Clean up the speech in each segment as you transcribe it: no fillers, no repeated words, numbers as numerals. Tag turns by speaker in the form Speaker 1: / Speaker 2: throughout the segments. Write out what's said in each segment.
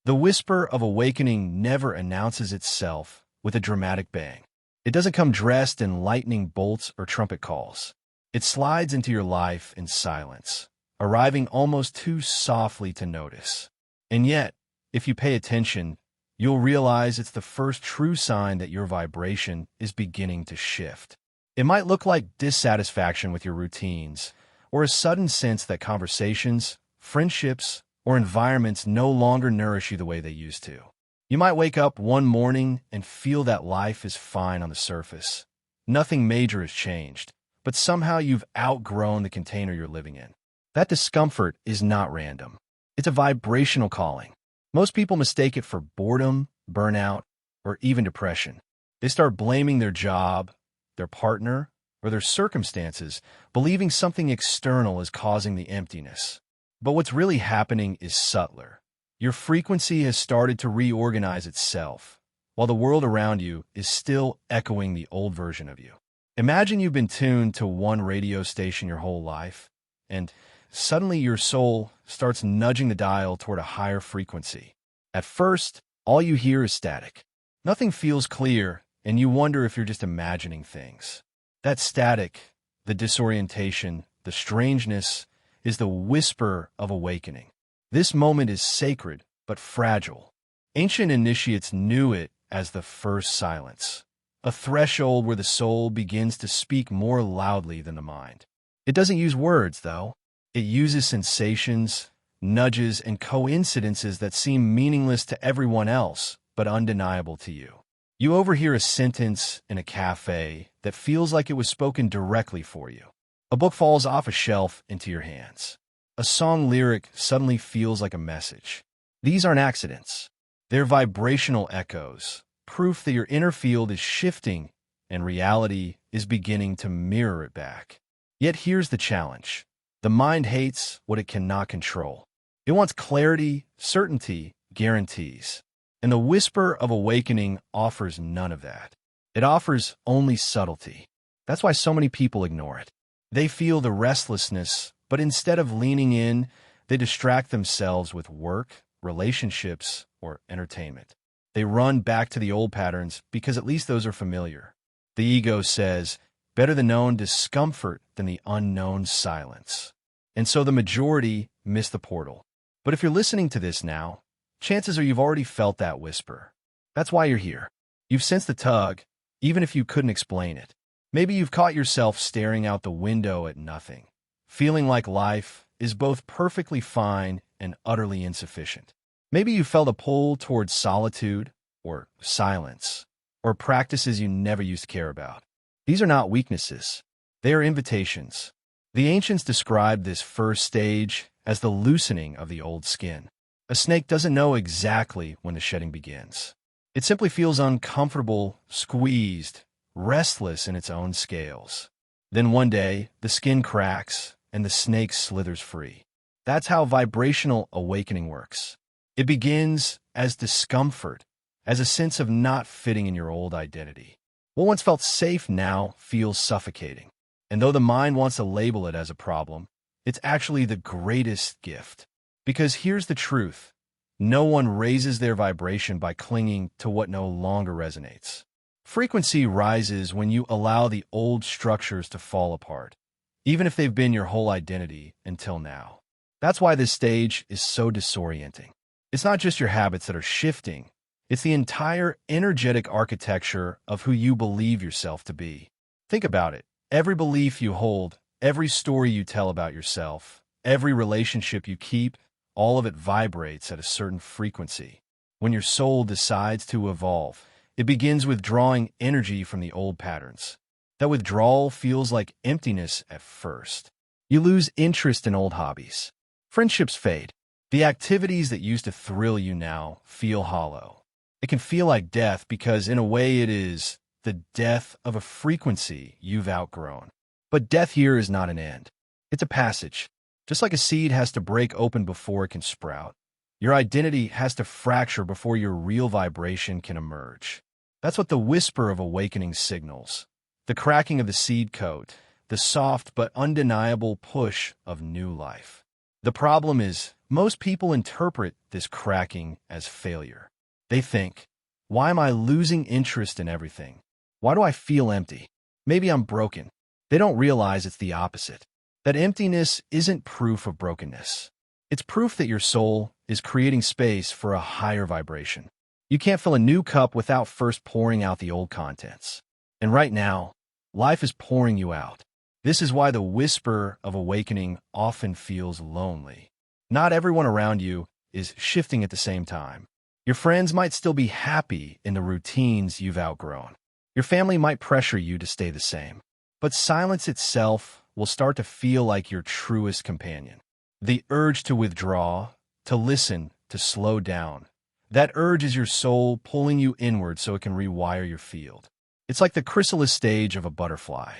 Speaker 1: The whisper of awakening never announces itself with a dramatic bang. It doesn't come dressed in lightning bolts or trumpet calls. It slides into your life in silence, arriving almost too softly to notice. And yet, if you pay attention, you'll realize it's the first true sign that your vibration is beginning to shift. It might look like dissatisfaction with your routines, or a sudden sense that conversations, friendships, or environments no longer nourish you the way they used to. You might wake up one morning and feel that life is fine on the surface. Nothing major has changed, but somehow you've outgrown the container you're living in. That discomfort is not random. It's a vibrational calling. Most people mistake it for boredom, burnout, or even depression. They start blaming their job, their partner, or their circumstances, believing something external is causing the emptiness. But what's really happening is subtler. Your frequency has started to reorganize itself, while the world around you is still echoing the old version of you. Imagine you've been tuned to one radio station your whole life, and suddenly your soul starts nudging the dial toward a higher frequency. At first, all you hear is static. Nothing feels clear, and you wonder if you're just imagining things. That static, the disorientation, the strangeness, is the whisper of awakening. This moment is sacred, but fragile. Ancient initiates knew it as the first silence, a threshold where the soul begins to speak more loudly than the mind. It doesn't use words, though. It uses sensations, nudges, and coincidences that seem meaningless to everyone else, but undeniable to you. You overhear a sentence in a cafe that feels like it was spoken directly for you. A book falls off a shelf into your hands. A song lyric suddenly feels like a message. These aren't accidents. They're vibrational echoes, proof that your inner field is shifting and reality is beginning to mirror it back. Yet here's the challenge. The mind hates what it cannot control. It wants clarity, certainty, guarantees. And the whisper of awakening offers none of that. It offers only subtlety. That's why so many people ignore it. They feel the restlessness, but instead of leaning in, they distract themselves with work, relationships, or entertainment. They run back to the old patterns because at least those are familiar. The ego says, better the known discomfort than the unknown silence. And so the majority miss the portal. But if you're listening to this now, chances are you've already felt that whisper. That's why you're here. You've sensed the tug, even if you couldn't explain it. Maybe you've caught yourself staring out the window at nothing, feeling like life is both perfectly fine and utterly insufficient. Maybe you felt a pull towards solitude or silence, or practices you never used to care about. These are not weaknesses. They are invitations. The ancients described this first stage as the loosening of the old skin. A snake doesn't know exactly when the shedding begins. It simply feels uncomfortable, squeezed, restless in its own scales. Then one day, the skin cracks and the snake slithers free. That's how vibrational awakening works. It begins as discomfort, as a sense of not fitting in your old identity. What once felt safe now feels suffocating. And though the mind wants to label it as a problem, it's actually the greatest gift. Because here's the truth. No one raises their vibration by clinging to what no longer resonates. Frequency rises when you allow the old structures to fall apart, even if they've been your whole identity until now. That's why this stage is so disorienting. It's not just your habits that are shifting. It's the entire energetic architecture of who you believe yourself to be. Think about it. Every belief you hold, every story you tell about yourself, every relationship you keep, all of it vibrates at a certain frequency. When your soul decides to evolve, it begins withdrawing energy from the old patterns. That withdrawal feels like emptiness at first. You lose interest in old hobbies. Friendships fade. The activities that used to thrill you now feel hollow. It can feel like death because, in a way, it is the death of a frequency you've outgrown. But death here is not an end. It's a passage. Just like a seed has to break open before it can sprout, your identity has to fracture before your real vibration can emerge. That's what the whisper of awakening signals. The cracking of the seed coat, the soft but undeniable push of new life. The problem is, Most people interpret this cracking as failure. They think, why am I losing interest in everything? Why do I feel empty? Maybe I'm broken. They don't realize it's the opposite. That emptiness isn't proof of brokenness. It's proof that your soul is creating space for a higher vibration. You can't fill a new cup without first pouring out the old contents. And right now, life is pouring you out. This is why the whisper of awakening often feels lonely. Not everyone around you is shifting at the same time. Your friends might still be happy in the routines you've outgrown. Your family might pressure you to stay the same. But silence itself will start to feel like your truest companion. The urge to withdraw, to listen, to slow down. That urge is your soul pulling you inward so it can rewire your field. It's like the chrysalis stage of a butterfly.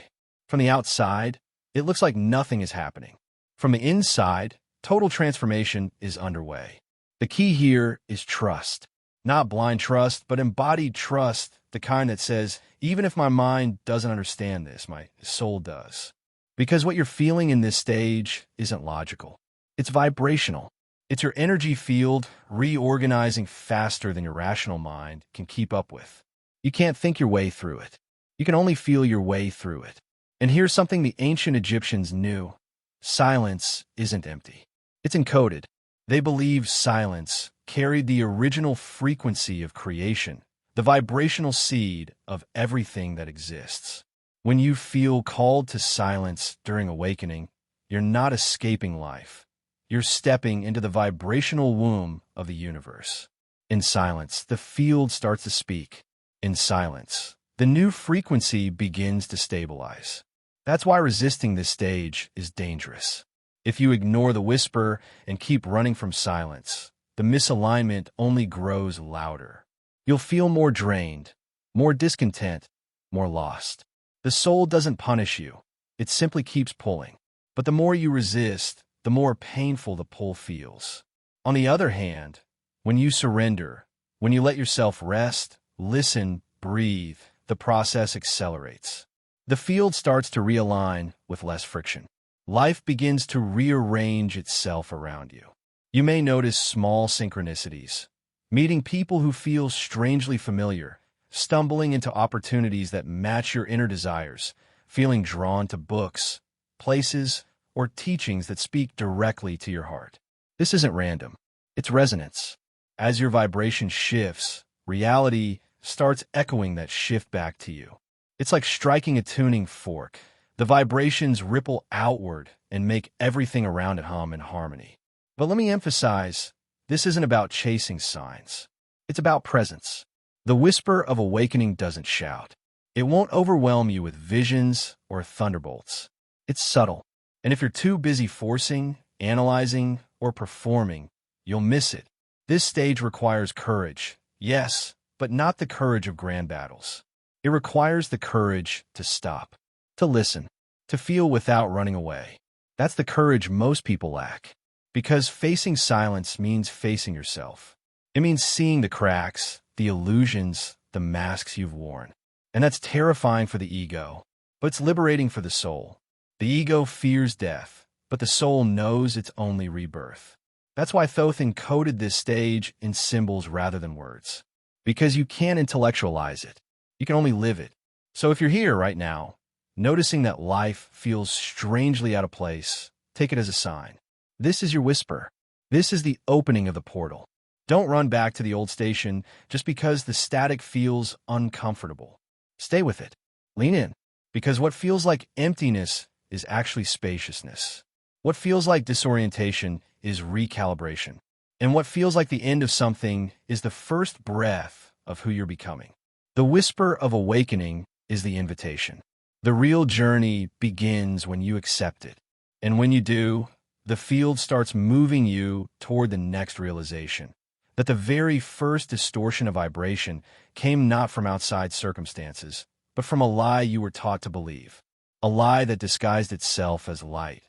Speaker 1: From the outside, it looks like nothing is happening. From the inside, total transformation is underway. The key here is trust. Not blind trust, but embodied trust, the kind that says, even if my mind doesn't understand this, my soul does. Because what you're feeling in this stage isn't logical. It's vibrational. It's your energy field reorganizing faster than your rational mind can keep up with. You can't think your way through it. You can only feel your way through it. And here's something the ancient Egyptians knew. Silence isn't empty. It's encoded. They believed silence carried the original frequency of creation, the vibrational seed of everything that exists. When you feel called to silence during awakening, you're not escaping life. You're stepping into the vibrational womb of the universe. In silence, the field starts to speak. In silence, the new frequency begins to stabilize. That's why resisting this stage is dangerous. If you ignore the whisper and keep running from silence, the misalignment only grows louder. You'll feel more drained, more discontent, more lost. The soul doesn't punish you. It simply keeps pulling. But the more you resist, the more painful the pull feels. On the other hand, when you surrender, when you let yourself rest, listen, breathe, the process accelerates. The field starts to realign with less friction. Life begins to rearrange itself around you. You may notice small synchronicities, meeting people who feel strangely familiar, stumbling into opportunities that match your inner desires, feeling drawn to books, places, or teachings that speak directly to your heart. This isn't random. It's resonance. As your vibration shifts, reality starts echoing that shift back to you. It's like striking a tuning fork. The vibrations ripple outward and make everything around it hum in harmony. But let me emphasize, this isn't about chasing signs. It's about presence. The whisper of awakening doesn't shout. It won't overwhelm you with visions or thunderbolts. It's subtle. And if you're too busy forcing, analyzing, or performing, you'll miss it. This stage requires courage, yes, but not the courage of grand battles. It requires the courage to stop, to listen, to feel without running away. That's the courage most people lack. Because facing silence means facing yourself. It means seeing the cracks, the illusions, the masks you've worn. And that's terrifying for the ego, but it's liberating for the soul. The ego fears death, but the soul knows it's only rebirth. That's why Thoth encoded this stage in symbols rather than words. Because you can't intellectualize it. You can only live it. So if you're here right now, noticing that life feels strangely out of place, take it as a sign. This is your whisper. This is the opening of the portal. Don't run back to the old station just because the static feels uncomfortable. Stay with it. Lean in. Because what feels like emptiness is actually spaciousness. What feels like disorientation is recalibration. And what feels like the end of something is the first breath of who you're becoming. The whisper of awakening is the invitation. The real journey begins when you accept it. And when you do, the field starts moving you toward the next realization. That the very first distortion of vibration came not from outside circumstances, but from a lie you were taught to believe. A lie that disguised itself as light,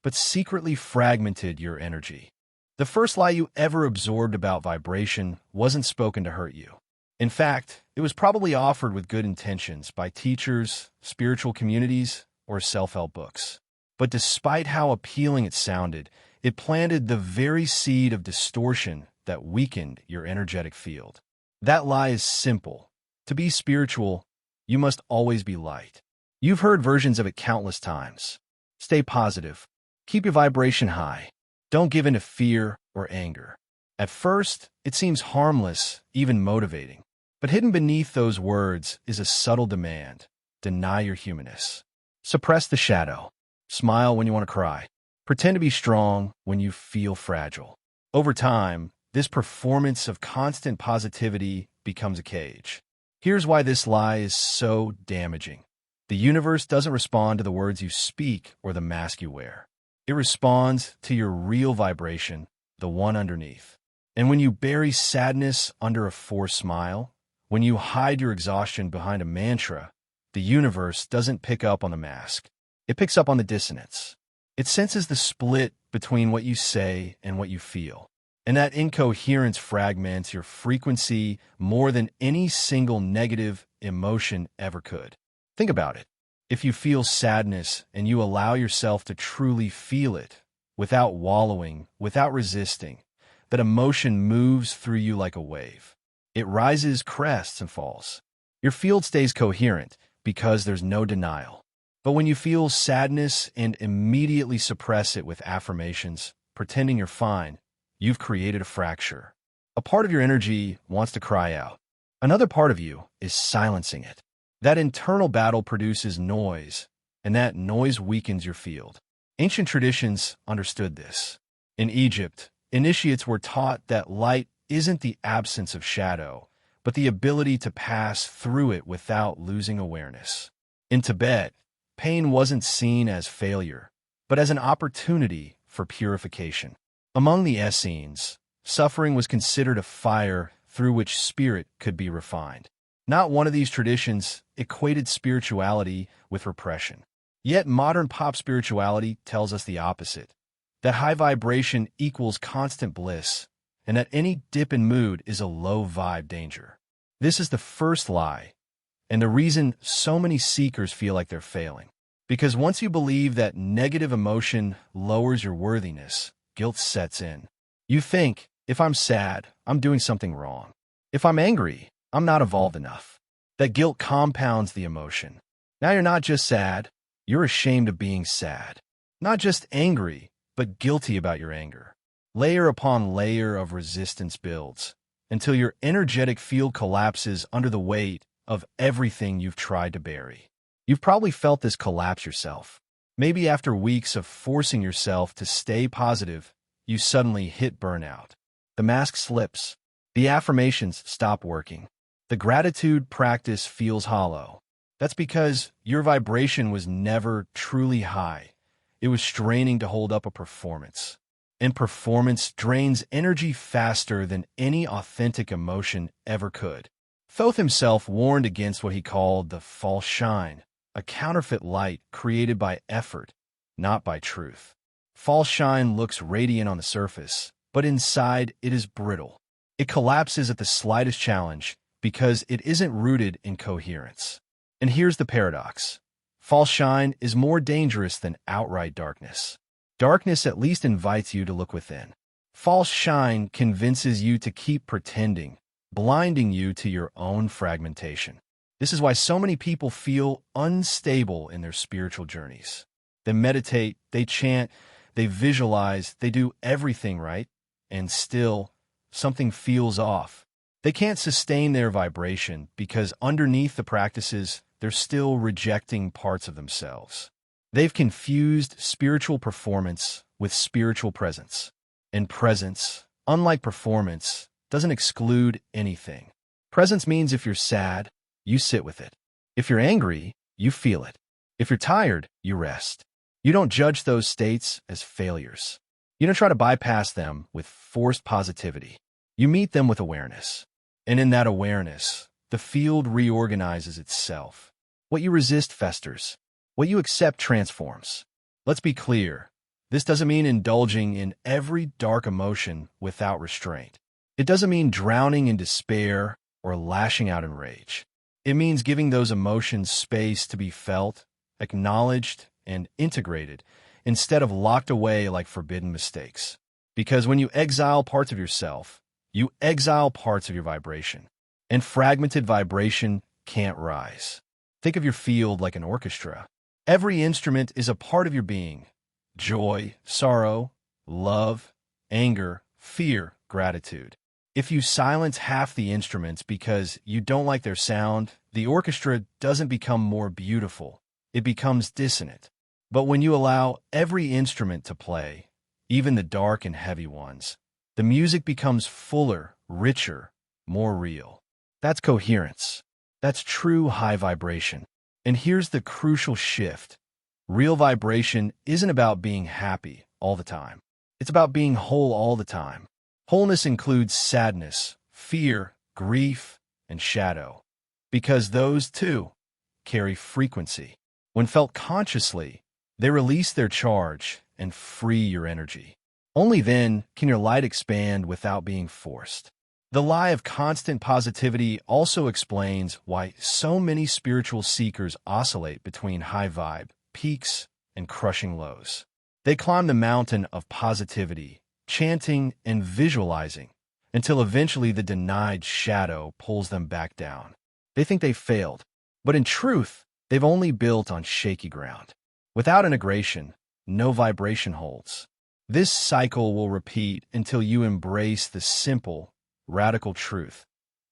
Speaker 1: but secretly fragmented your energy. The first lie you ever absorbed about vibration wasn't spoken to hurt you. In fact, it was probably offered with good intentions by teachers, spiritual communities, or self-help books. But despite how appealing it sounded, It planted the very seed of distortion that weakened your energetic field. That lie is simple. To be spiritual, you must always be light. You've heard versions of it countless times. Stay positive. Keep your vibration high. Don't give in to fear or anger. At first, it seems harmless, even motivating. But hidden beneath those words is a subtle demand. Deny your humanness. Suppress the shadow. Smile when you want to cry. Pretend to be strong when you feel fragile. Over time, this performance of constant positivity becomes a cage. Here's why this lie is so damaging. The universe doesn't respond to the words you speak or the mask you wear. It responds to your real vibration, the one underneath. And when you bury sadness under a forced smile, when you hide your exhaustion behind a mantra, the universe doesn't pick up on the mask. It picks up on the dissonance. It senses the split between what you say and what you feel. And that incoherence fragments your frequency more than any single negative emotion ever could. Think about it. If you feel sadness and you allow yourself to truly feel it, without wallowing, without resisting, that emotion moves through you like a wave. It rises, crests, and falls. Your field stays coherent because there's no denial. But when you feel sadness and immediately suppress it with affirmations, pretending you're fine, you've created a fracture. A part of your energy wants to cry out. Another part of you is silencing it. That internal battle produces noise, and that noise weakens your field. Ancient traditions understood this. In Egypt, initiates were taught that light isn't the absence of shadow, but the ability to pass through it without losing awareness. In Tibet, pain wasn't seen as failure, but as an opportunity for purification. Among the Essenes, suffering was considered a fire through which spirit could be refined. Not one of these traditions equated spirituality with repression. Yet modern pop spirituality tells us the opposite, that high vibration equals constant bliss, and that any dip in mood is a low vibe danger. This is the first lie, and the reason so many seekers feel like they're failing. Because once you believe that negative emotion lowers your worthiness, guilt sets in. You think, if I'm sad, I'm doing something wrong. If I'm angry, I'm not evolved enough. That guilt compounds the emotion. Now you're not just sad, you're ashamed of being sad. Not just angry, but guilty about your anger. Layer upon layer of resistance builds, until your energetic field collapses under the weight of everything you've tried to bury. You've probably felt this collapse yourself. Maybe after weeks of forcing yourself to stay positive, you suddenly hit burnout. The mask slips. The affirmations stop working. The gratitude practice feels hollow. That's because your vibration was never truly high. It was straining to hold up a performance. And performance drains energy faster than any authentic emotion ever could. Thoth himself warned against what he called the false shine, a counterfeit light created by effort, not by truth. False shine looks radiant on the surface, but inside it is brittle. It collapses at the slightest challenge because it isn't rooted in coherence. And here's the paradox. False shine is more dangerous than outright darkness. Darkness at least invites you to look within. False shine convinces you to keep pretending, blinding you to your own fragmentation. This is why so many people feel unstable in their spiritual journeys. They meditate, they chant, they visualize, they do everything right, and still, something feels off. They can't sustain their vibration because underneath the practices, they're still rejecting parts of themselves. They've confused spiritual performance with spiritual presence. And presence, unlike performance, doesn't exclude anything. Presence means if you're sad, you sit with it. If you're angry, you feel it. If you're tired, you rest. You don't judge those states as failures. You don't try to bypass them with forced positivity. You meet them with awareness. And in that awareness, the field reorganizes itself. What you resist festers. What you accept transforms. Let's be clear. This doesn't mean indulging in every dark emotion without restraint. It doesn't mean drowning in despair or lashing out in rage. It means giving those emotions space to be felt, acknowledged, and integrated instead of locked away like forbidden mistakes. Because when you exile parts of yourself, you exile parts of your vibration. And fragmented vibration can't rise. Think of your field like an orchestra. Every instrument is a part of your being. Joy, sorrow, love, anger, fear, gratitude. If you silence half the instruments because you don't like their sound, the orchestra doesn't become more beautiful. It becomes dissonant. But when you allow every instrument to play, even the dark and heavy ones, the music becomes fuller, richer, more real. That's coherence. That's true high vibration. And here's the crucial shift. Real vibration isn't about being happy all the time. It's about being whole all the time. Wholeness includes sadness, fear, grief, and shadow, because those too carry frequency. When felt consciously, they release their charge and free your energy. Only then can your light expand without being forced. The lie of constant positivity also explains why so many spiritual seekers oscillate between high vibe, peaks, and crushing lows. They climb the mountain of positivity, chanting and visualizing, until eventually the denied shadow pulls them back down. They think they failed, but in truth, they've only built on shaky ground. Without integration, no vibration holds. This cycle will repeat until you embrace the simple, radical truth.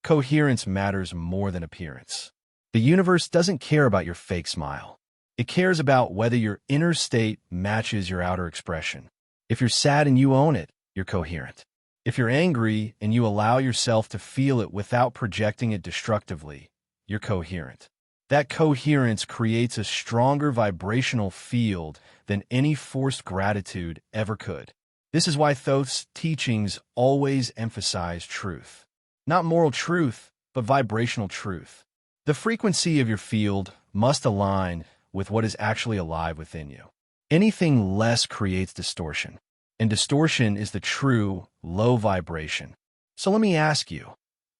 Speaker 1: Coherence matters more than appearance. The universe doesn't care about your fake smile. It cares about whether your inner state matches your outer expression. If you're sad and you own it, you're coherent. If you're angry and you allow yourself to feel it without projecting it destructively, you're coherent. That coherence creates a stronger vibrational field than any forced gratitude ever could. This is why Thoth's teachings always emphasize truth. Not moral truth, but vibrational truth. The frequency of your field must align with what is actually alive within you. Anything less creates distortion, and distortion is the true low vibration. So let me ask you,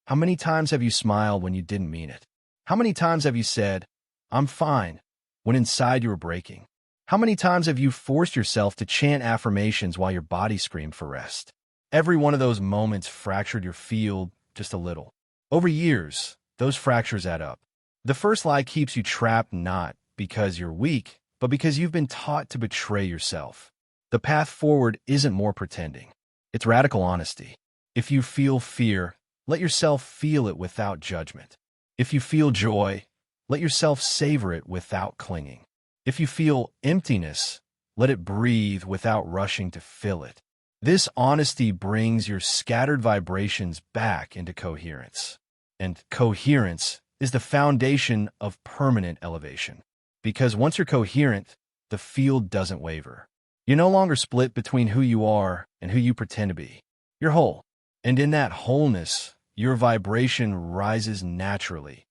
Speaker 1: how many times have you smiled when you didn't mean it? How many times have you said, "I'm fine," when inside you were breaking? How many times have you forced yourself to chant affirmations while your body screamed for rest? Every one of those moments fractured your field just a little. Over years, those fractures add up. The first lie keeps you trapped not because you're weak, but because you've been taught to betray yourself. The path forward isn't more pretending. It's radical honesty. If you feel fear, let yourself feel it without judgment. If you feel joy, let yourself savor it without clinging. If you feel emptiness, let it breathe without rushing to fill it. This honesty brings your scattered vibrations back into coherence. And coherence is the foundation of permanent elevation. Because once you're coherent, the field doesn't waver. You're no longer split between who you are and who you pretend to be. You're whole. And in that wholeness, your vibration rises naturally,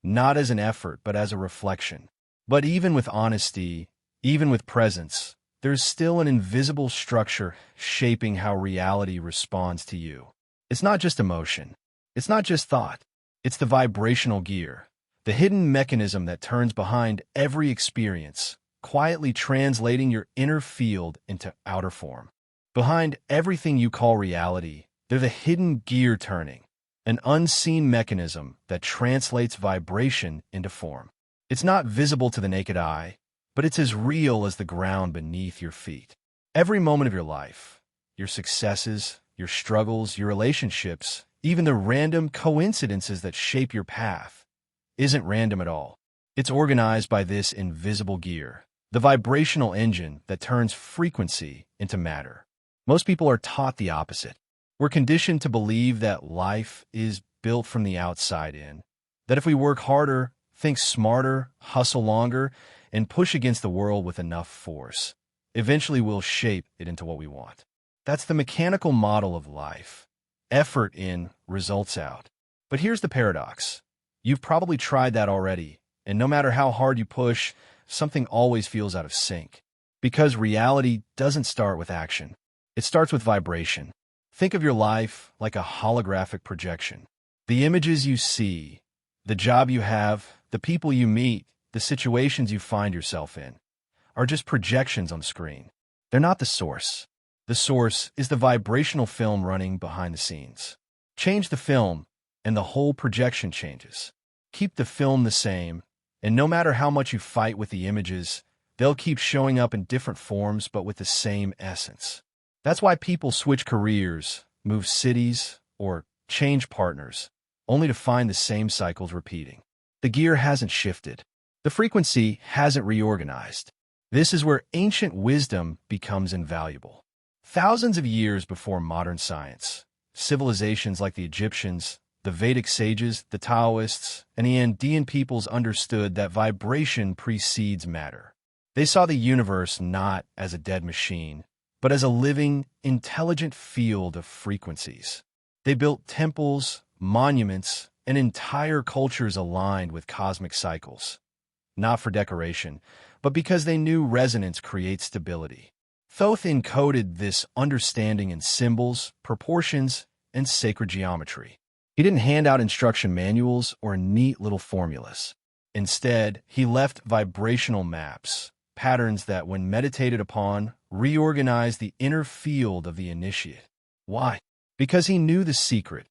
Speaker 1: not as an effort, but as a reflection. But even with honesty, even with presence, there's still an invisible structure shaping how reality responds to you. It's not just emotion. It's not just thought. It's the vibrational gear, the hidden mechanism that turns behind every experience, quietly translating your inner field into outer form. Behind everything you call reality, there's a hidden gear turning, an unseen mechanism that translates vibration into form. It's not visible to the naked eye, but it's as real as the ground beneath your feet. Every moment of your life, your successes, your struggles, your relationships, even the random coincidences that shape your path, isn't random at all. It's organized by this invisible gear, the vibrational engine that turns frequency into matter. Most people are taught the opposite. We're conditioned to believe that life is built from the outside in, that if we work harder, think smarter, hustle longer, and push against the world with enough force, eventually we'll shape it into what we want. That's the mechanical model of life. Effort in, results out. But here's the paradox. You've probably tried that already, and no matter how hard you push, something always feels out of sync. Because reality doesn't start with action. It starts with vibration. Think of your life like a holographic projection. The images you see, the job you have, the people you meet, the situations you find yourself in, are just projections on the screen. They're not the source. The source is the vibrational film running behind the scenes. Change the film, and the whole projection changes. Keep the film the same, and no matter how much you fight with the images, they'll keep showing up in different forms but with the same essence. That's why people switch careers, move cities, or change partners, only to find the same cycles repeating. The gear hasn't shifted. The frequency hasn't reorganized. This is where ancient wisdom becomes invaluable. Thousands of years before modern science, civilizations like the Egyptians, the Vedic sages, the Taoists, and the Andean peoples understood that vibration precedes matter. They saw the universe not as a dead machine, but as a living, intelligent field of frequencies. They built temples, monuments, and entire cultures aligned with cosmic cycles, not for decoration, but because they knew resonance creates stability. Thoth encoded this understanding in symbols, proportions, and sacred geometry. He didn't hand out instruction manuals or neat little formulas. Instead, he left vibrational maps, patterns that, when meditated upon, reorganize the inner field of the initiate. Why? Because he knew the secret.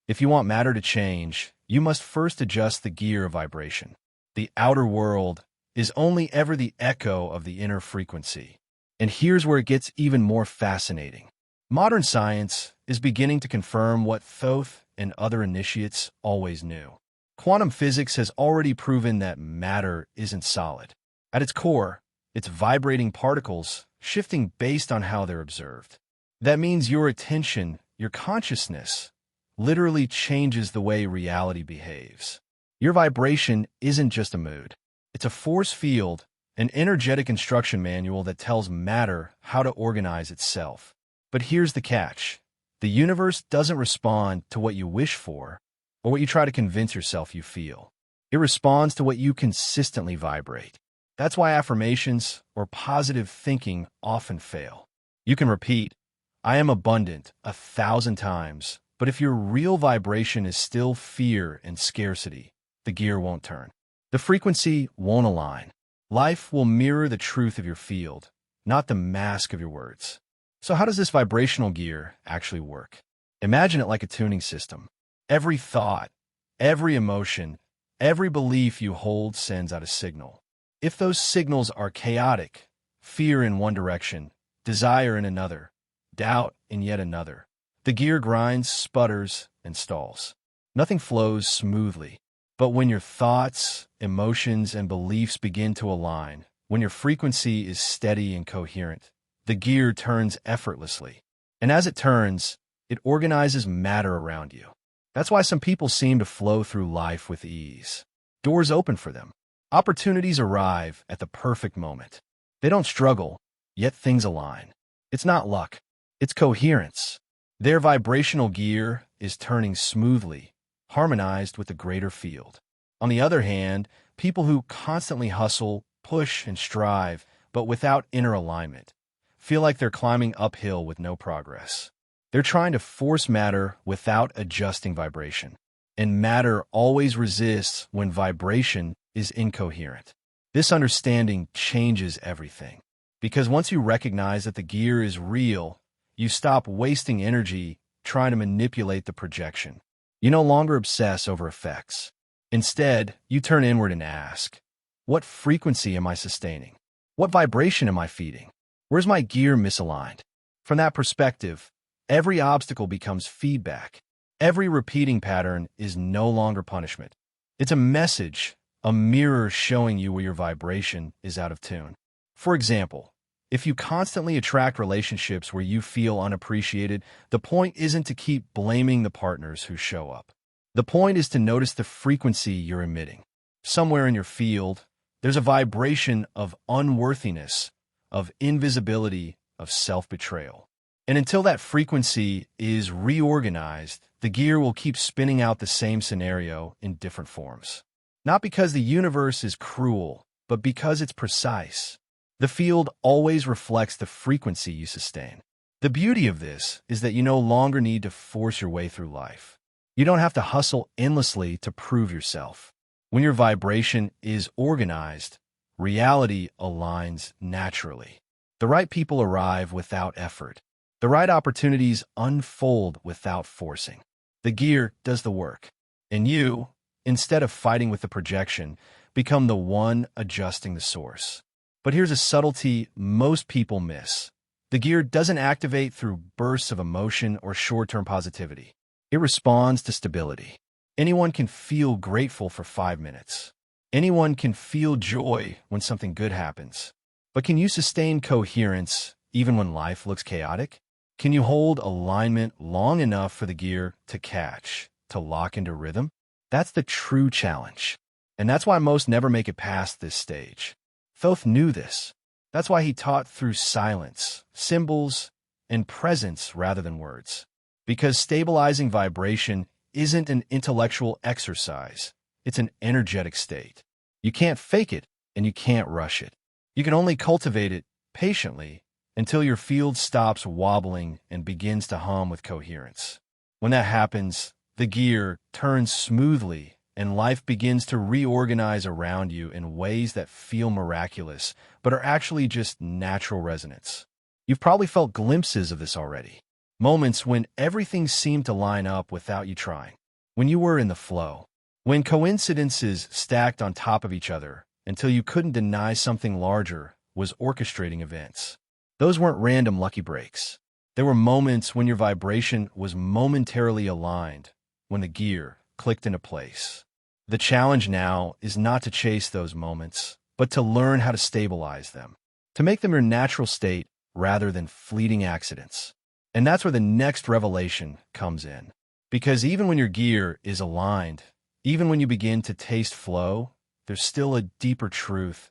Speaker 1: If you want matter to change, you must first adjust the gear of vibration. The outer world is only ever the echo of the inner frequency. And here's where it gets even more fascinating. Modern science is beginning to confirm what Thoth and other initiates always knew. Quantum physics has already proven that matter isn't solid. At its core, it's vibrating particles shifting based on how they're observed. That means your attention, your consciousness, literally changes the way reality behaves. Your vibration isn't just a mood. It's a force field, an energetic instruction manual that tells matter how to organize itself. But here's the catch. The universe doesn't respond to what you wish for or what you try to convince yourself you feel. It responds to what you consistently vibrate. That's why affirmations or positive thinking often fail. You can repeat, "I am abundant," 1,000 times, but if your real vibration is still fear and scarcity, the gear won't turn. The frequency won't align. Life will mirror the truth of your field, not the mask of your words. So how does this vibrational gear actually work? Imagine it like a tuning system. Every thought, every emotion, every belief you hold sends out a signal. If those signals are chaotic, fear in one direction, desire in another, doubt in yet another, the gear grinds, sputters, and stalls. Nothing flows smoothly. But when your thoughts, emotions, and beliefs begin to align, when your frequency is steady and coherent, the gear turns effortlessly. And as it turns, it organizes matter around you. That's why some people seem to flow through life with ease. Doors open for them. Opportunities arrive at the perfect moment. They don't struggle, yet things align. It's not luck. It's coherence. Their vibrational gear is turning smoothly, harmonized with the greater field. On the other hand, people who constantly hustle, push, and strive, but without inner alignment, feel like they're climbing uphill with no progress. They're trying to force matter without adjusting vibration. And matter always resists when vibration is incoherent. This understanding changes everything. Because once you recognize that the gear is real, you stop wasting energy trying to manipulate the projection. You no longer obsess over effects. Instead, you turn inward and ask, what frequency am I sustaining? What vibration am I feeding? Where's my gear misaligned? From that perspective, every obstacle becomes feedback. Every repeating pattern is no longer punishment. It's a message, a mirror showing you where your vibration is out of tune. For example, if you constantly attract relationships where you feel unappreciated, the point isn't to keep blaming the partners who show up. The point is to notice the frequency you're emitting. Somewhere in your field, there's a vibration of unworthiness, of invisibility, of self-betrayal. And until that frequency is reorganized, the gear will keep spinning out the same scenario in different forms. Not because the universe is cruel, but because it's precise. The field always reflects the frequency you sustain. The beauty of this is that you no longer need to force your way through life. You don't have to hustle endlessly to prove yourself. When your vibration is organized, reality aligns naturally. The right people arrive without effort. The right opportunities unfold without forcing. The gear does the work. And you, instead of fighting with the projection, become the one adjusting the source. But here's a subtlety most people miss. The gear doesn't activate through bursts of emotion or short-term positivity. It responds to stability. Anyone can feel grateful for 5 minutes. Anyone can feel joy when something good happens. But can you sustain coherence even when life looks chaotic? Can you hold alignment long enough for the gear to catch, to lock into rhythm? That's the true challenge. And that's why most never make it past this stage. Thoth knew this. That's why he taught through silence, symbols, and presence rather than words. Because stabilizing vibration isn't an intellectual exercise. It's an energetic state. You can't fake it, and you can't rush it. You can only cultivate it patiently until your field stops wobbling and begins to hum with coherence. When that happens, the gear turns smoothly and life begins to reorganize around you in ways that feel miraculous, but are actually just natural resonance. You've probably felt glimpses of this already. Moments when everything seemed to line up without you trying. When you were in the flow. When coincidences stacked on top of each other until you couldn't deny something larger was orchestrating events. Those weren't random lucky breaks. There were moments when your vibration was momentarily aligned, when the gear clicked into place. The challenge now is not to chase those moments, but to learn how to stabilize them, to make them your natural state rather than fleeting accidents. And that's where the next revelation comes in. Because even when your gear is aligned, even when you begin to taste flow, there's still a deeper truth.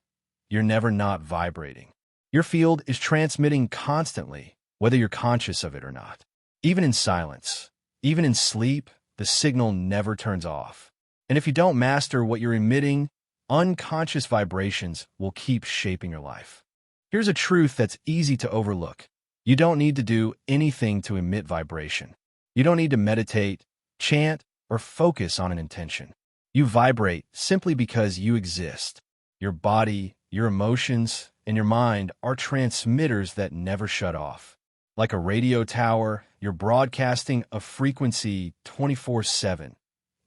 Speaker 1: You're never not vibrating. Your field is transmitting constantly, whether you're conscious of it or not. Even in silence, even in sleep, the signal never turns off. And if you don't master what you're emitting, unconscious vibrations will keep shaping your life. Here's a truth that's easy to overlook. You don't need to do anything to emit vibration. You don't need to meditate, chant, or focus on an intention. You vibrate simply because you exist. Your body, your emotions, and your mind are transmitters that never shut off. Like a radio tower, you're broadcasting a frequency 24/7,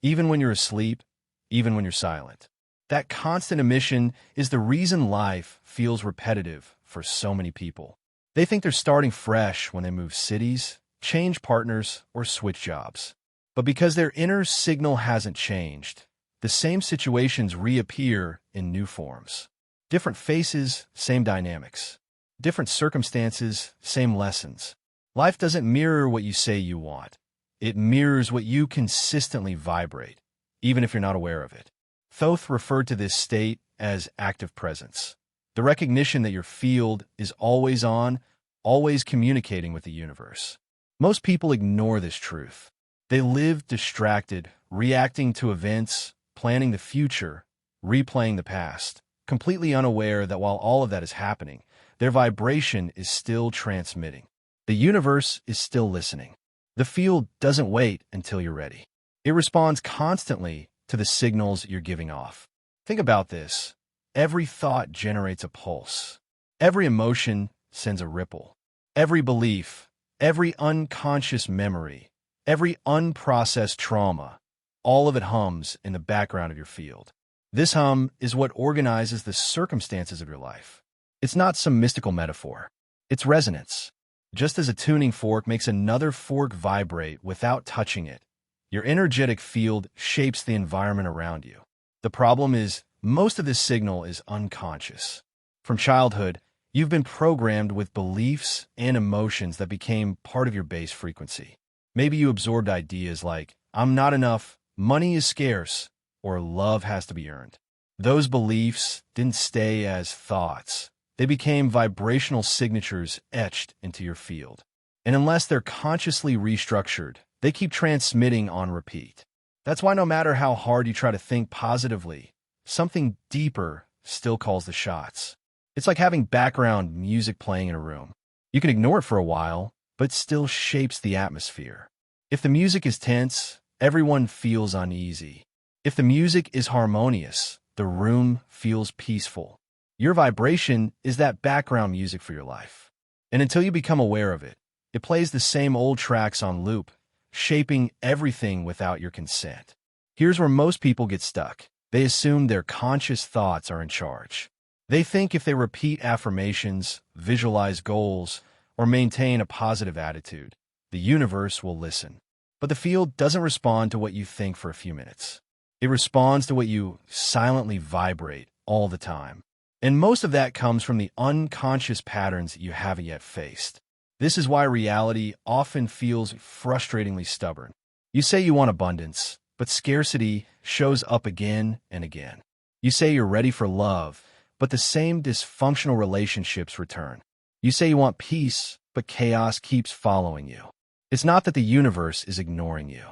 Speaker 1: even when you're asleep, even when you're silent. That constant emission is the reason life feels repetitive for so many people. They think they're starting fresh when they move cities, change partners, or switch jobs. But because their inner signal hasn't changed, the same situations reappear in new forms. Different faces, same dynamics. Different circumstances, same lessons. Life doesn't mirror what you say you want. It mirrors what you consistently vibrate, even if you're not aware of it. Thoth referred to this state as active presence. The recognition that your field is always on, always communicating with the universe. Most people ignore this truth. They live distracted, reacting to events, planning the future, replaying the past, completely unaware that while all of that is happening, their vibration is still transmitting. The universe is still listening. The field doesn't wait until you're ready. It responds constantly to the signals you're giving off. Think about this. Every thought generates a pulse. Every emotion sends a ripple. Every belief, every unconscious memory, every unprocessed trauma, all of it hums in the background of your field. This hum is what organizes the circumstances of your life. It's not some mystical metaphor. It's resonance. Just as a tuning fork makes another fork vibrate without touching it, your energetic field shapes the environment around you. The problem is, most of this signal is unconscious. From childhood, you've been programmed with beliefs and emotions that became part of your base frequency. Maybe you absorbed ideas like, I'm not enough, money is scarce, or love has to be earned. Those beliefs didn't stay as thoughts. They became vibrational signatures etched into your field. And unless they're consciously restructured, they keep transmitting on repeat. That's why no matter how hard you try to think positively, something deeper still calls the shots. It's like having background music playing in a room. You can ignore it for a while, but it still shapes the atmosphere. If the music is tense, everyone feels uneasy. If the music is harmonious, the room feels peaceful. Your vibration is that background music for your life. And until you become aware of it, it plays the same old tracks on loop, shaping everything without your consent. Here's where most people get stuck. They assume their conscious thoughts are in charge. They think if they repeat affirmations, visualize goals, or maintain a positive attitude, the universe will listen. But the field doesn't respond to what you think for a few minutes. It responds to what you silently vibrate all the time. And most of that comes from the unconscious patterns that you haven't yet faced. This is why reality often feels frustratingly stubborn. You say you want abundance, but scarcity shows up again and again. You say you're ready for love, but the same dysfunctional relationships return. You say you want peace, but chaos keeps following you. It's not that the universe is ignoring you.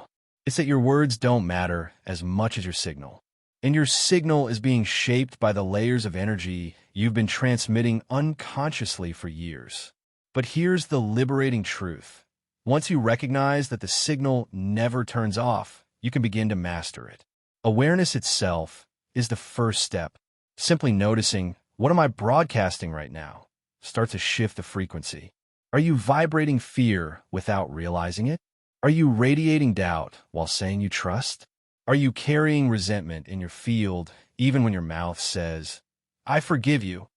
Speaker 1: It's that your words don't matter as much as your signal. And your signal is being shaped by the layers of energy you've been transmitting unconsciously for years. But here's the liberating truth. Once you recognize that the signal never turns off, you can begin to master it. Awareness itself is the first step. Simply noticing, what am I broadcasting right now? Start to shift the frequency. Are you vibrating fear without realizing it? Are you radiating doubt while saying you trust? Are you carrying resentment in your field even when your mouth says, I forgive you?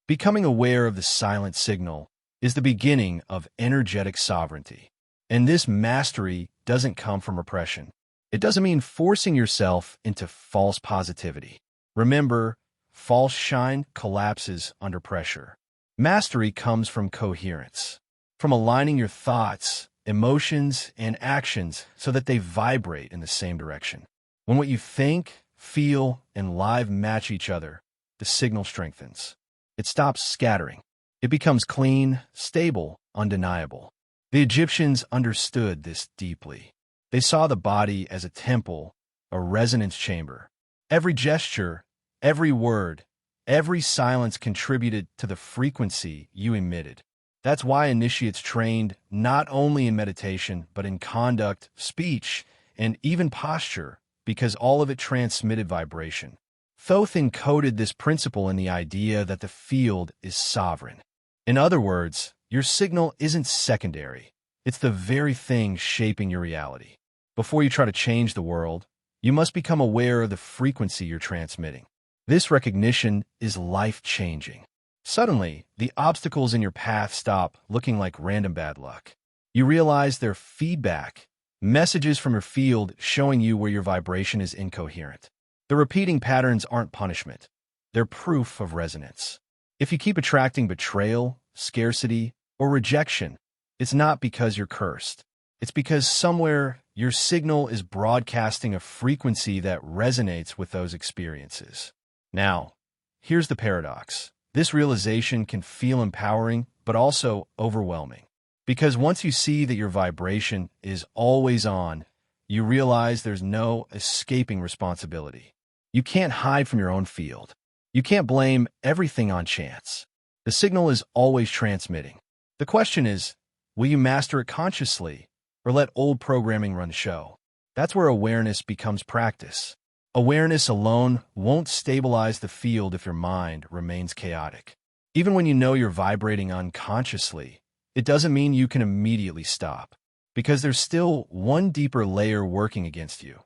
Speaker 1: Becoming aware of the silent signal is the beginning of energetic sovereignty. And this mastery doesn't come from repression. It doesn't mean forcing yourself into false positivity. Remember, false shine collapses under pressure. Mastery comes from coherence, from aligning your thoughts, emotions, and actions so that they vibrate in the same direction. When what you think, feel, and live match each other, the signal strengthens. It stops scattering. It becomes clean, stable, undeniable. The Egyptians understood this deeply. They saw the body as a temple, a resonance chamber. Every gesture, every word, every silence contributed to the frequency you emitted. That's why initiates trained not only in meditation, but in conduct, speech, and even posture, because all of it transmitted vibration. Thoth encoded this principle in the idea that the field is sovereign. In other words, your signal isn't secondary. It's the very thing shaping your reality. Before you try to change the world, you must become aware of the frequency you're transmitting. This recognition is life-changing. Suddenly, the obstacles in your path stop looking like random bad luck. You realize they're feedback, messages from your field showing you where your vibration is incoherent. The repeating patterns aren't punishment. They're proof of resonance. If you keep attracting betrayal, scarcity, or rejection, it's not because you're cursed. It's because somewhere your signal is broadcasting a frequency that resonates with those experiences. Now, here's the paradox. This realization can feel empowering, but also overwhelming. Because once you see that your vibration is always on, you realize there's no escaping responsibility. You can't hide from your own field. You can't blame everything on chance. The signal is always transmitting. The question is, will you master it consciously or let old programming run show? That's where awareness becomes practice. Awareness alone won't stabilize the field if your mind remains chaotic. Even when you know you're vibrating unconsciously, it doesn't mean you can immediately stop, because there's still one deeper layer working against you,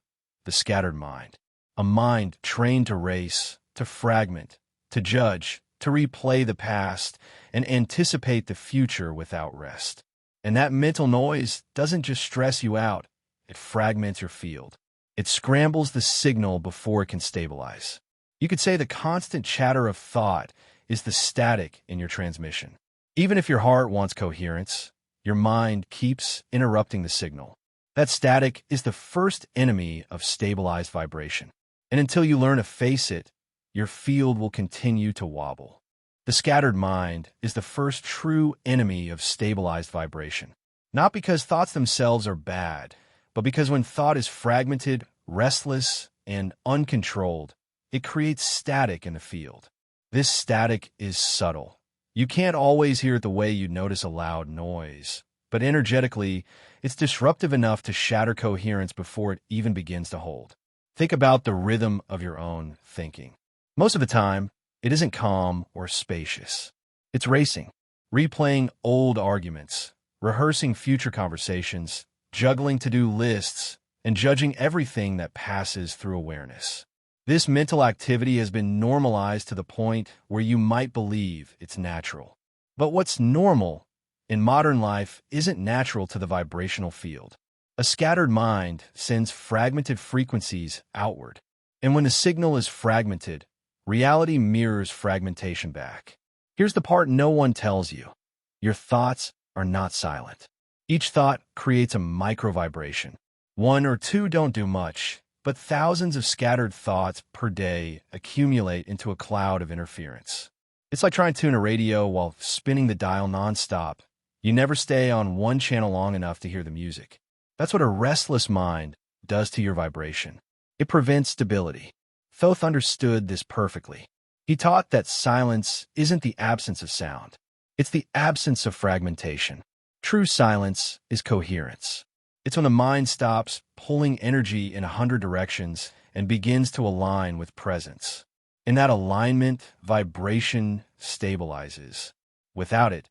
Speaker 1: the scattered mind. A mind trained to race, to fragment, to judge, to replay the past, and anticipate the future without rest. And that mental noise doesn't just stress you out, it fragments your field. It scrambles the signal before it can stabilize. You could say the constant chatter of thought is the static in your transmission. Even if your heart wants coherence, your mind keeps interrupting the signal. That static is the first enemy of stabilized vibration. And until you learn to face it, your field will continue to wobble. The scattered mind is the first true enemy of stabilized vibration. Not because thoughts themselves are bad, but because when thought is fragmented, restless, and uncontrolled, it creates static in the field. This static is subtle. You can't always hear it the way you'd notice a loud noise, but energetically, it's disruptive enough to shatter coherence before it even begins to hold. Think about the rhythm of your own thinking. Most of the time, It isn't calm or spacious. It's racing, replaying old arguments, rehearsing future conversations, juggling to-do lists, and judging everything that passes through awareness. This mental activity has been normalized to the point where you might believe it's natural. But what's normal in modern life isn't natural to the vibrational field. A scattered mind sends fragmented frequencies outward. And when the signal is fragmented, reality mirrors fragmentation back. Here's the part no one tells you. Your thoughts are not silent. Each thought creates a micro-vibration. One or two don't do much, but thousands of scattered thoughts per day accumulate into a cloud of interference. It's like trying to tune a radio while spinning the dial nonstop. You never stay on one channel long enough to hear the music. That's what a restless mind does to your vibration. It prevents stability. Thoth understood this perfectly. He taught that silence isn't the absence of sound. It's the absence of fragmentation. True silence is coherence. It's when the mind stops pulling energy in 100 directions and begins to align with presence. In that alignment, vibration stabilizes. Without it,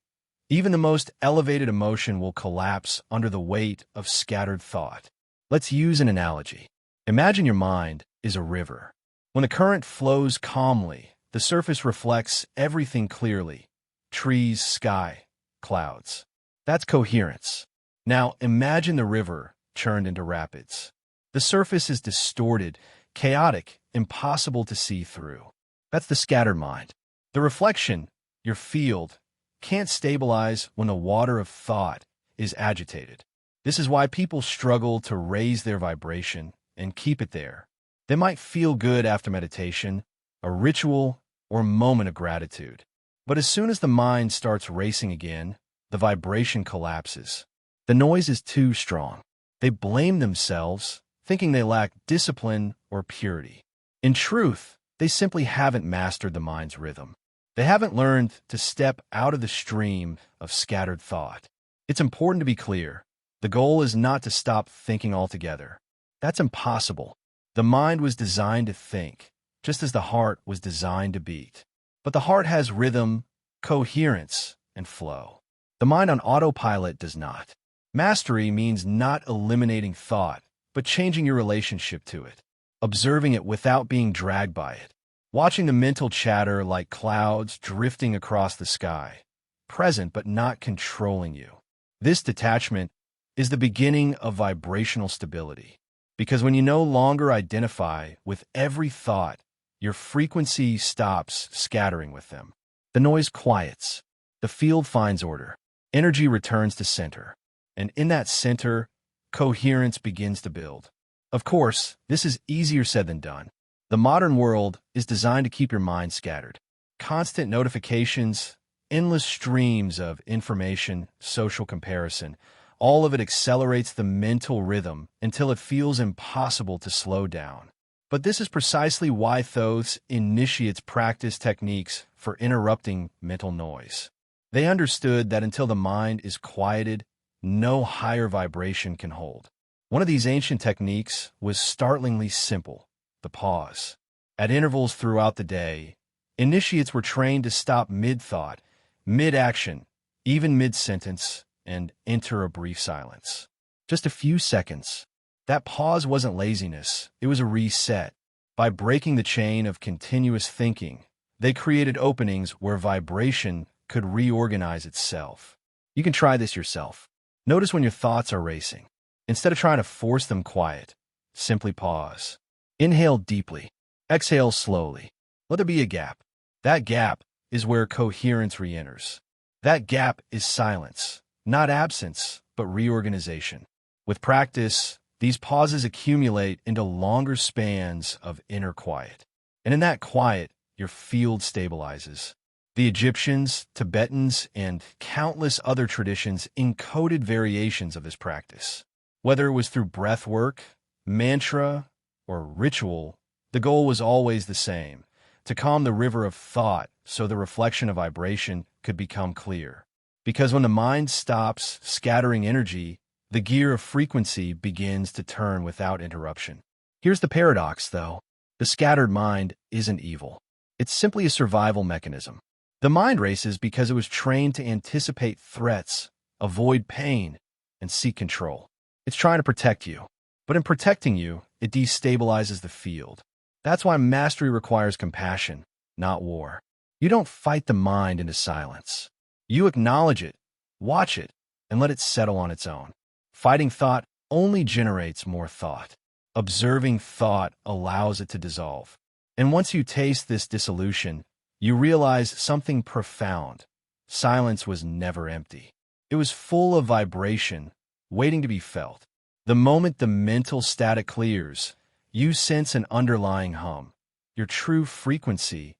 Speaker 1: even the most elevated emotion will collapse under the weight of scattered thought. Let's use an analogy. Imagine your mind is a river. When the current flows calmly, the surface reflects everything clearly: trees, sky, clouds. That's coherence. Now imagine the river churned into rapids. The surface is distorted, chaotic, impossible to see through. That's the scattered mind. The reflection, your field, can't stabilize when the water of thought is agitated. This is why people struggle to raise their vibration and keep it there. They might feel good after meditation, a ritual, or moment of gratitude. But as soon as the mind starts racing again, the vibration collapses. The noise is too strong. They blame themselves, thinking they lack discipline or purity. In truth, they simply haven't mastered the mind's rhythm. They haven't learned to step out of the stream of scattered thought. It's important to be clear. The goal is not to stop thinking altogether. That's impossible. The mind was designed to think, just as the heart was designed to beat. But the heart has rhythm, coherence, and flow. The mind on autopilot does not. Mastery means not eliminating thought, but changing your relationship to it, observing it without being dragged by it, watching the mental chatter like clouds drifting across the sky, present but not controlling you. This detachment is the beginning of vibrational stability, because when you no longer identify with every thought, your frequency stops scattering with them. The noise quiets. The field finds order. Energy returns to center. And in that center, coherence begins to build. Of course, this is easier said than done. The modern world is designed to keep your mind scattered. Constant notifications, endless streams of information, social comparison, all of it accelerates the mental rhythm until it feels impossible to slow down. But this is precisely why Thoth's initiates practice techniques for interrupting mental noise. They understood that until the mind is quieted, no higher vibration can hold. One of these ancient techniques was startlingly simple: the pause. At intervals throughout the day, initiates were trained to stop mid-thought, mid-action, even mid-sentence, and enter a brief silence. Just a few seconds. That pause wasn't laziness, it was a reset. By breaking the chain of continuous thinking, they created openings where vibration could reorganize itself. You can try this yourself. Notice when your thoughts are racing. Instead of trying to force them quiet, simply pause. Inhale deeply. Exhale slowly. Let there be a gap. That gap is where coherence re-enters. That gap is silence, not absence, but reorganization. With practice, these pauses accumulate into longer spans of inner quiet. And in that quiet, your field stabilizes. The Egyptians, Tibetans, and countless other traditions encoded variations of this practice. Whether it was through breath work, mantra, or ritual, the goal was always the same: to calm the river of thought so the reflection of vibration could become clear. Because when the mind stops scattering energy, the gear of frequency begins to turn without interruption. Here's the paradox, though. The scattered mind isn't evil. It's simply a survival mechanism. The mind races because it was trained to anticipate threats, avoid pain, and seek control. It's trying to protect you. But in protecting you, it destabilizes the field. That's why mastery requires compassion, not war. You don't fight the mind into silence. You acknowledge it, watch it, and let it settle on its own. Fighting thought only generates more thought. Observing thought allows it to dissolve. And once you taste this dissolution, you realize something profound. Silence was never empty. It was full of vibration, waiting to be felt. The moment the mental static clears, you sense an underlying hum, your true frequency,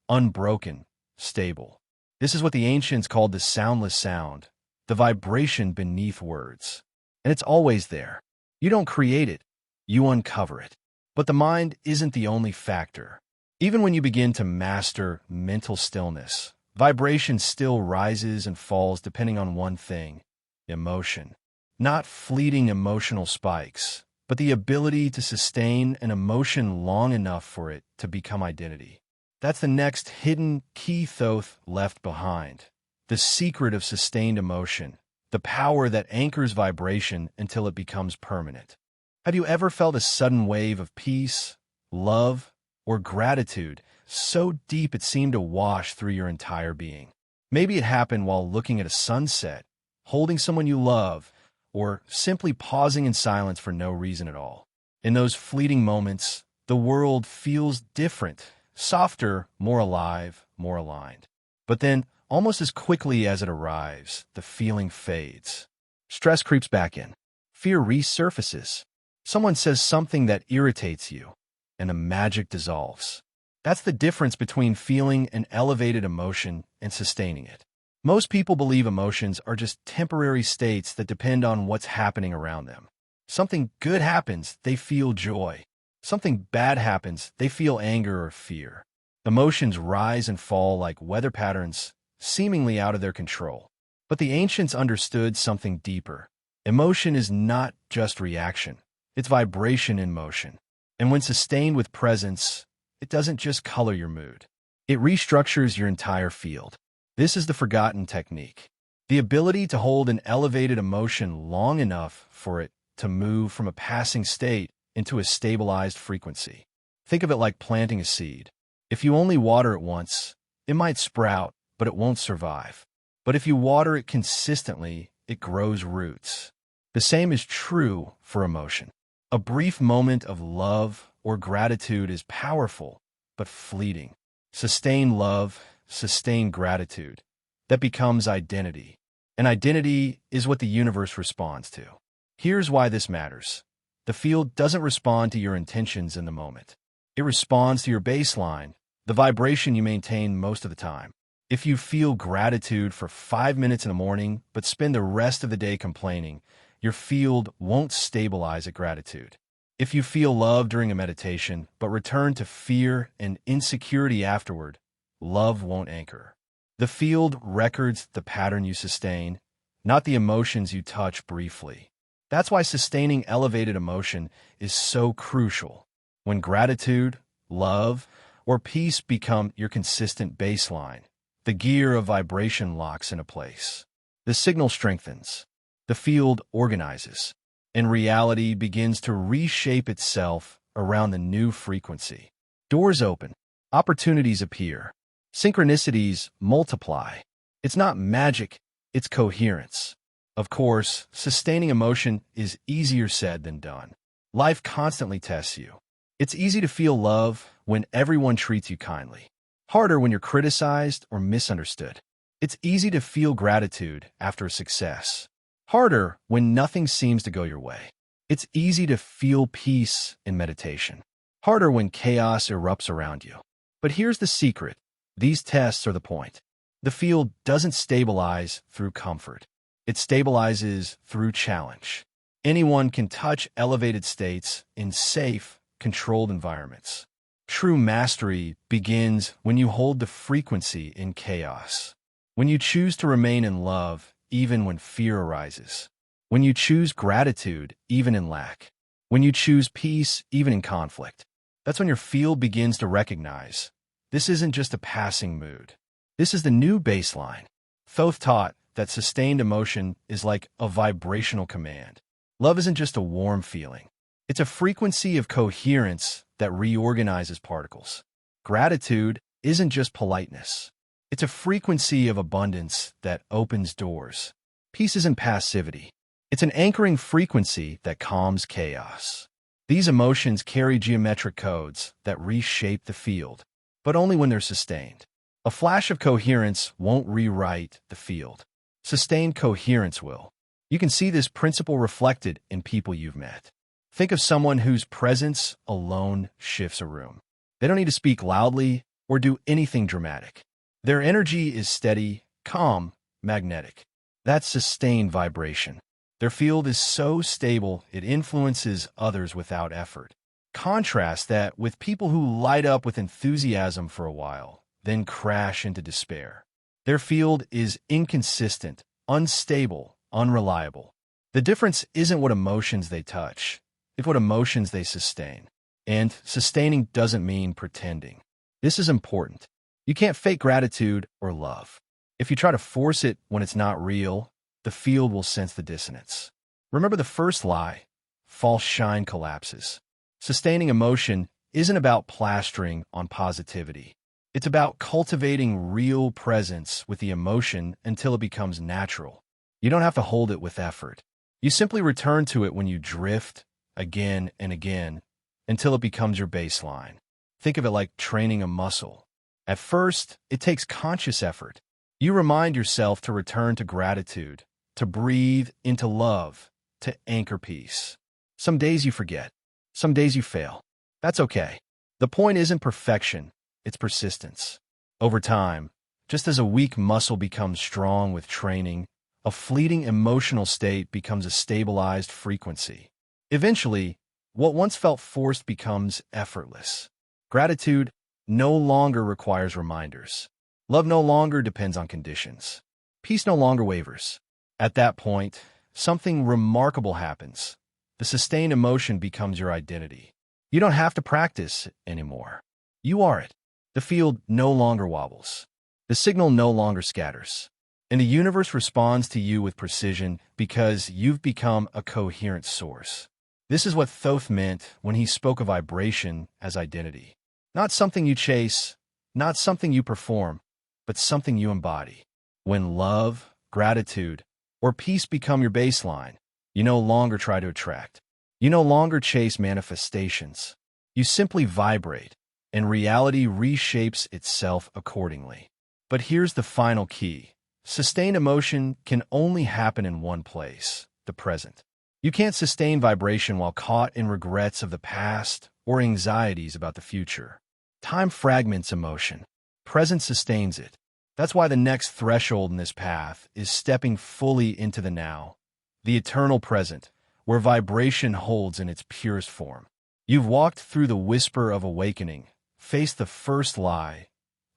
Speaker 1: unbroken, stable. This is what the ancients called the soundless sound, the vibration beneath words. And it's always there. You don't create it, you uncover it. But the mind isn't the only factor. Even when you begin to master mental stillness, vibration still rises and falls depending on one thing: emotion. Not fleeting emotional spikes, but the ability to sustain an emotion long enough for it to become identity. That's the next hidden key thoth left behind. The secret of sustained emotion, the power that anchors vibration until it becomes permanent. Have you ever felt a sudden wave of peace, love, or gratitude so deep it seemed to wash through your entire being? Maybe it happened while looking at a sunset, holding someone you love, or simply pausing in silence for no reason at all. In those fleeting moments, the world feels different, softer, more alive, more aligned. But then, almost as quickly as it arrives, the feeling fades. Stress creeps back in. Fear resurfaces. Someone says something that irritates you, and the magic dissolves. That's the difference between feeling an elevated emotion and sustaining it. Most people believe emotions are just temporary states that depend on what's happening around them. Something good happens, they feel joy. Something bad happens, they feel anger or fear. Emotions rise and fall like weather patterns, seemingly out of their control. But the ancients understood something deeper. Emotion is not just reaction. It's vibration in motion. And when sustained with presence, it doesn't just color your mood. It restructures your entire field. This is the forgotten technique. The ability to hold an elevated emotion long enough for it to move from a passing state into a stabilized frequency. Think of it like planting a seed. If you only water it once, it might sprout, but it won't survive. But if you water it consistently, it grows roots. The same is true for emotion. A brief moment of love or gratitude is powerful, but fleeting. Sustain love, sustain gratitude. That becomes identity. And identity is what the universe responds to. Here's why this matters. The field doesn't respond to your intentions in the moment. It responds to your baseline, the vibration you maintain most of the time. If you feel gratitude for 5 minutes in the morning, but spend the rest of the day complaining, your field won't stabilize at gratitude. If you feel love during a meditation, but return to fear and insecurity afterward, love won't anchor. The field records the pattern you sustain, not the emotions you touch briefly. That's why sustaining elevated emotion is so crucial. When gratitude, love, or peace become your consistent baseline, the gear of vibration locks into place. The signal strengthens. The field organizes, and reality begins to reshape itself around the new frequency. Doors open, opportunities appear, synchronicities multiply. It's not magic, it's coherence. Of course, sustaining emotion is easier said than done. Life constantly tests you. It's easy to feel love when everyone treats you kindly. Harder when you're criticized or misunderstood. It's easy to feel gratitude after a success. Harder when nothing seems to go your way. It's easy to feel peace in meditation. Harder when chaos erupts around you. But here's the secret. These tests are the point. The field doesn't stabilize through comfort. It stabilizes through challenge. Anyone can touch elevated states in safe, controlled environments. True mastery begins when you hold the frequency in chaos. When you choose to remain in love, even when fear arises. When you choose gratitude, even in lack. When you choose peace, even in conflict. That's when your field begins to recognize This isn't just a passing mood. This is the new baseline. Thoth taught that sustained emotion is like a vibrational command. Love isn't just a warm feeling. It's a frequency of coherence that reorganizes particles. Gratitude isn't just politeness. It's a frequency of abundance that opens doors. Peace isn't passivity. It's an anchoring frequency that calms chaos. These emotions carry geometric codes that reshape the field, but only when they're sustained. A flash of coherence won't rewrite the field. Sustained coherence will. You can see this principle reflected in people you've met. Think of someone whose presence alone shifts a room. They don't need to speak loudly or do anything dramatic. Their energy is steady, calm, magnetic. That's sustained vibration. Their field is so stable it influences others without effort. Contrast that with people who light up with enthusiasm for a while, then crash into despair. Their field is inconsistent, unstable, unreliable. The difference isn't what emotions they touch, it's what emotions they sustain. And sustaining doesn't mean pretending. This is important. You can't fake gratitude or love. If you try to force it when it's not real, the field will sense the dissonance. Remember the first lie: false shine collapses. Sustaining emotion isn't about plastering on positivity. It's about cultivating real presence with the emotion until it becomes natural. You don't have to hold it with effort. You simply return to it when you drift again and again until it becomes your baseline. Think of it like training a muscle. At first, it takes conscious effort. You remind yourself to return to gratitude, to breathe into love, to anchor peace. Some days you forget. Some days you fail. That's okay. The point isn't perfection, it's persistence. Over time, just as a weak muscle becomes strong with training, a fleeting emotional state becomes a stabilized frequency. Eventually, what once felt forced becomes effortless. Gratitude no longer requires reminders. Love no longer depends on conditions. Peace no longer wavers. At that point, something remarkable happens. The sustained emotion becomes your identity. You don't have to practice it anymore. You are it. The field no longer wobbles. The signal no longer scatters. And the universe responds to you with precision because you've become a coherent source. This is what Thoth meant when he spoke of vibration as identity. Not something you chase, not something you perform, but something you embody. When love, gratitude, or peace become your baseline, you no longer try to attract. You no longer chase manifestations. You simply vibrate, and reality reshapes itself accordingly. But here's the final key. Sustained emotion can only happen in one place, the present. You can't sustain vibration while caught in regrets of the past or anxieties about the future. Time fragments emotion. Presence sustains it. That's why the next threshold in this path is stepping fully into the now, the eternal present, where vibration holds in its purest form. You've walked through the whisper of awakening, faced the first lie,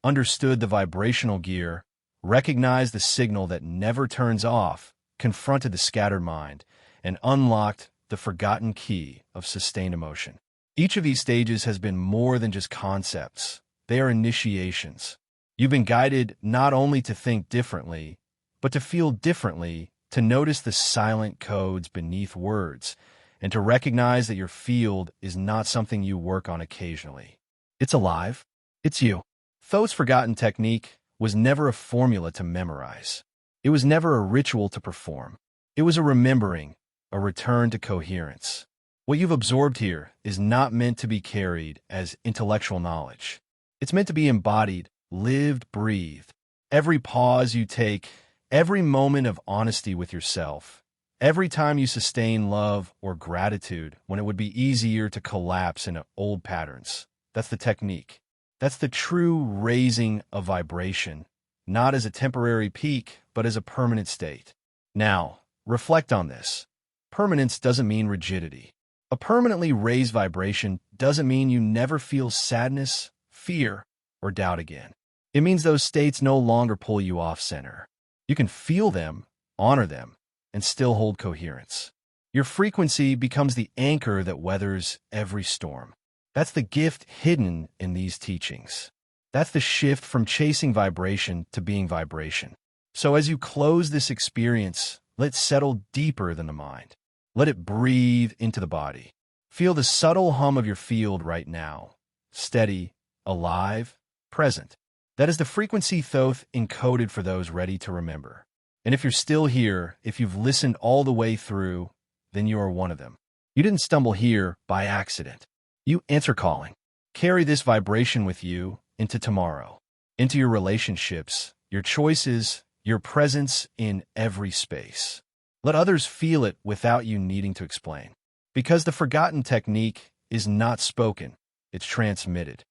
Speaker 1: understood the vibrational gear, recognized the signal that never turns off, confronted the scattered mind, and unlocked the forgotten key of sustained emotion. Each of these stages has been more than just concepts. They are initiations. You've been guided not only to think differently, but to feel differently, to notice the silent codes beneath words, and to recognize that your field is not something you work on occasionally. It's alive. It's you. Thoth's forgotten technique was never a formula to memorize. It was never a ritual to perform. It was a remembering, a return to coherence. What you've absorbed here is not meant to be carried as intellectual knowledge. It's meant to be embodied, lived, breathed. Every pause you take, every moment of honesty with yourself, every time you sustain love or gratitude when it would be easier to collapse into old patterns. That's the technique. That's the true raising of vibration, not as a temporary peak, but as a permanent state. Now, reflect on this. Permanence doesn't mean rigidity. A permanently raised vibration doesn't mean you never feel sadness, fear, or doubt again. It means those states no longer pull you off center. You can feel them, honor them, and still hold coherence. Your frequency becomes the anchor that weathers every storm. That's the gift hidden in these teachings. That's the shift from chasing vibration to being vibration. So as you close this experience, let it settle deeper than the mind. Let it breathe into the body. Feel the subtle hum of your field right now. Steady, alive, present. That is the frequency Thoth encoded for those ready to remember. And if you're still here, if you've listened all the way through, then you are one of them. You didn't stumble here by accident. You answer calling. Carry this vibration with you into tomorrow, into your relationships, your choices, your presence in every space. Let others feel it without you needing to explain. Because the forgotten technique is not spoken, it's transmitted.